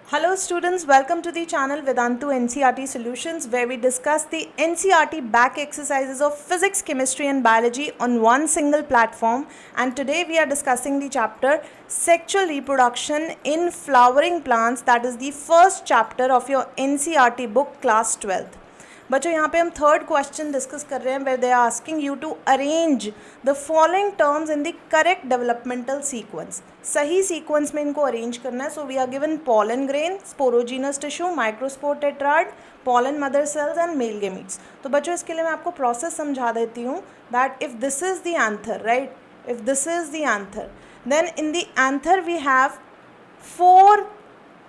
Hello students, welcome to the channel Vedantu NCERT Solutions, where we discuss the NCERT back exercises of physics, chemistry and biology on one single platform. And today we are discussing the chapter Sexual Reproduction in Flowering Plants, that is the first chapter of your NCERT book class 12th. बच्चों यहाँ पे हम third question discuss कर रहे हैं where they are asking you to arrange the following terms in the correct developmental sequence. सही sequence में इनको अरेंज करना है. So we are given pollen grain, sporogenous tissue, microspore tetrad, pollen mother cells and male gametes. तो बच्चों इसके लिए मैं आपको प्रोसेस समझा देती हूँ that if this is the anther, right, if this is the anther, then in the anther we have 4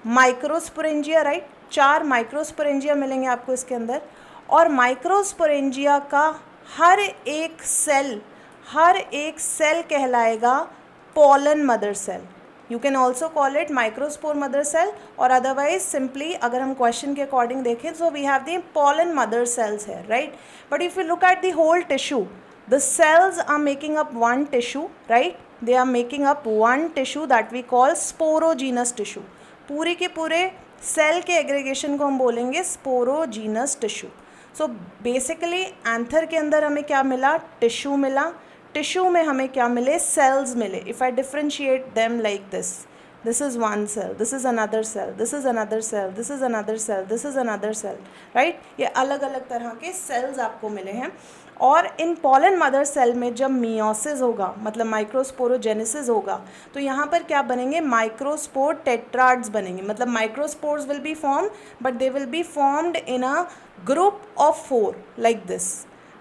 microsporangia, right, 4 microsporangia मिलेंगे आपको इसके अंदर. और माइक्रोस्पोरेंजिया का हर एक सेल कहलाएगा pollen mother cell. You can also call it microspore mother cell, और otherwise simply अगर हम क्वेश्चन के अकॉर्डिंग देखें so we have the pollen mother cells है, right. But if you look at the whole tissue, the cells are making up one tissue, right. They are making up one tissue that we call sporogenous tissue. पूरे के पूरे cell के aggregation को हम बोलेंगे sporogenous tissue. So basically anther के अंदर हमें क्या मिला? टिश्यू मिला. टिश्यू में हमें क्या मिले? सेल्स मिले. If I differentiate them like this is one cell, this is another cell, this is another cell, this is another cell, this is another cell, right. ये अलग अलग तरह के सेल्स आपको मिले हैं. और इन पॉलन मदर सेल में जब मियोसिस होगा, मतलब माइक्रोस्पोरोजेनेसिस होगा, तो यहाँ पर क्या बनेंगे? माइक्रोस्पोर टेट्राड्स बनेंगे. मतलब microspores will be form, but they will be formed in a group of 4 like this.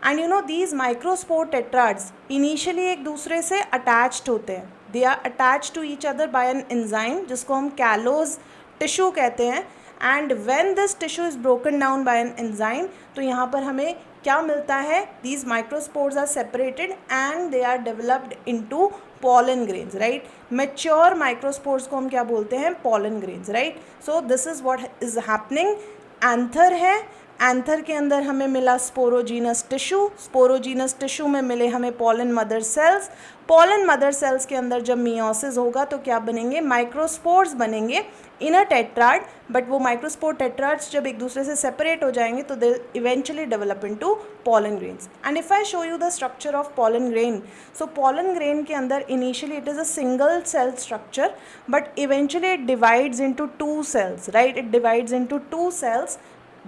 And you know these microspore tetrads initially एक दूसरे से attached होते हैं. They are attached to each other by an enzyme जिसको हम callose tissue कहते हैं. And when this tissue is broken down by an enzyme, तो यहाँ पर हमें क्या मिलता है? These microspores are separated and they are developed into pollen grains, right. Mature microspores को हम क्या बोलते हैं? pollen grains, right. So this is what is happening. Anther है, एंथर के अंदर हमें मिला स्पोरोजीनस टिश्यू, स्पोरोजीनस टिश्यू में मिले हमें pollen mother sales. Pollen mother sales के अंदर जब मियोसिस होगा तो क्या बनेंगे? माइक्रोस्पोर्स बनेंगे इन अ टेट्राड. बट वो माइक्रोस्पोर टेट्राड्स जब एक दूसरे से सेपरेट हो जाएंगे तो they eventually develop into pollen grains. And if I show you the structure of pollen grain, so pollen grain के अंदर initially it is a single cell structure, but eventually it divides into 2 cells, right. It divides into 2 cells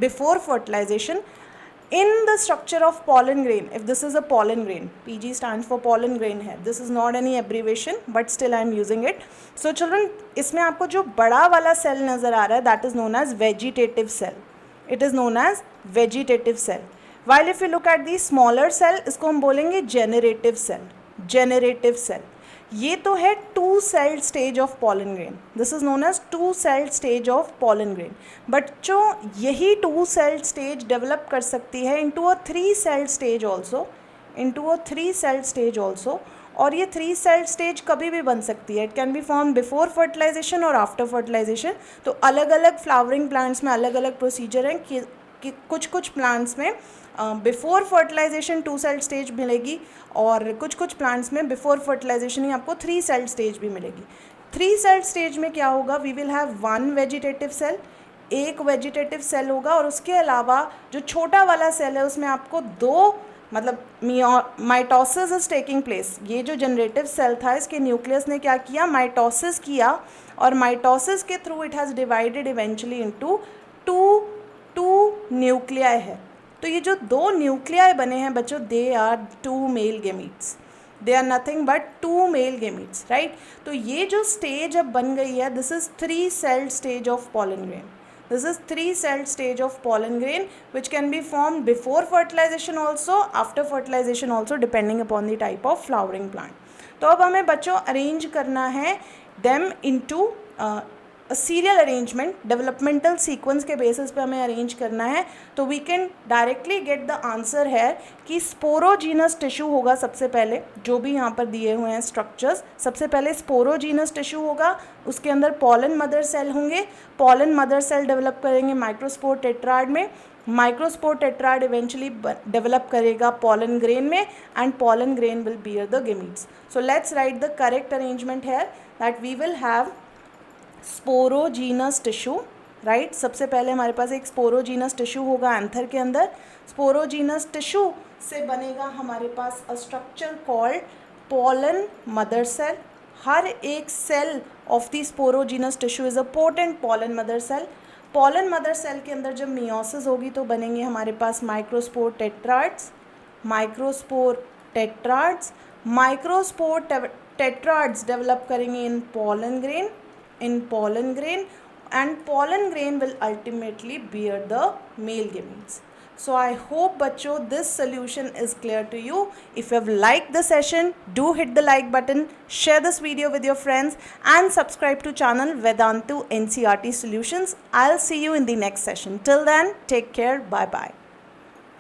before fertilization. In the structure of pollen grain, if this is a pollen grain, PG stands for pollen grain here, this is not any abbreviation but still I am using it. So children, इसमें आपको जो बड़ा वाला cell नज़र आ रहा है that is known as vegetative cell. It is known as vegetative cell. While if you look at the smaller cell, इसको हम बोलेंगे generative cell. generative cell. ये तो है 2 celled stage of pollen grain. This is known as 2 celled stage of pollen grain. बच्चों यही 2 celled stage develop कर सकती है into a 3 celled stage also, into a 3 celled stage also. और ये 3 celled stage कभी भी बन सकती है. It can be form before fertilisation और आफ्टर फर्टिलाइजेशन. तो अलग अलग फ्लावरिंग प्लांट्स में अलग अलग प्रोसीजर हैं कि कुछ प्लांट्स में बिफोर फर्टिलाइजेशन 2 celled स्टेज मिलेगी, और कुछ प्लांट्स में बिफोर फर्टिलाइजेशन ही आपको 3 celled स्टेज भी मिलेगी. 3 celled स्टेज में क्या होगा? We will have 1 vegetative cell, एक वेजिटेटिव सेल होगा, और उसके अलावा जो छोटा वाला सेल है उसमें आपको 2, मतलब माइटोसिस इज टेकिंग प्लेस. ये जो जनरेटिव सेल था इसके न्यूक्लियस ने क्या किया? माइटोसिस किया, और माइटोसिस के through it has divided eventually into 2 nuclei है. तो ये जो 2 न्यूक्लियाई बने हैं बच्चों, they are 2 male gametes. They are nothing but 2 male gametes, right. तो ये जो स्टेज अब बन गई है, this is 3 celled stage of pollen grain. This is 3 celled stage of pollen grain which can be form before fertilisation also, after fertilisation also, depending upon the type of flowering plant. तो अब हमें बच्चों arrange करना है them into serial arrangement. Developmental sequence के basis पे हमें अरेंज करना है. तो we can directly get the answer है कि स्पोरोजीनस टिश्यू होगा सबसे पहले. जो भी यहाँ पर दिए हुए हैं स्ट्रक्चर्स, सबसे पहले स्पोरोजीनस टिश्यू होगा, उसके अंदर पॉलन मदर सेल होंगे. पॉलन मदर सेल डेवलप करेंगे माइक्रोस्पोर टेट्राड में. माइक्रोस्पोर टेट्राड इवेंचुअली डेवलप करेगा पॉलन ग्रेन में, and pollen grain will bear the gametes. So let's write the correct arrangement here that we will have sporogenous tissue, right. सबसे पहले हमारे पास एक sporogenous tissue होगा anther के अंदर। स्पोरोजीनस टिश्यू से बनेगा हमारे पास a structure called pollen mother cell. हर एक cell of the sporogenous tissue is a potent pollen mother cell. Pollen mother cell के अंदर जब मियोसिस होगी तो बनेंगे हमारे पास microspore tetrads. Microspore tetrads tetrads develop करेंगे in pollen grain and pollen grain will ultimately bear the male gametes. So I hope बच्चों this solution is clear to you. If you have liked the session, do hit the like button, share this video with your friends and subscribe to channel Vedantu NCERT Solutions. I'll see you in the next session. Till then, take care. Bye bye.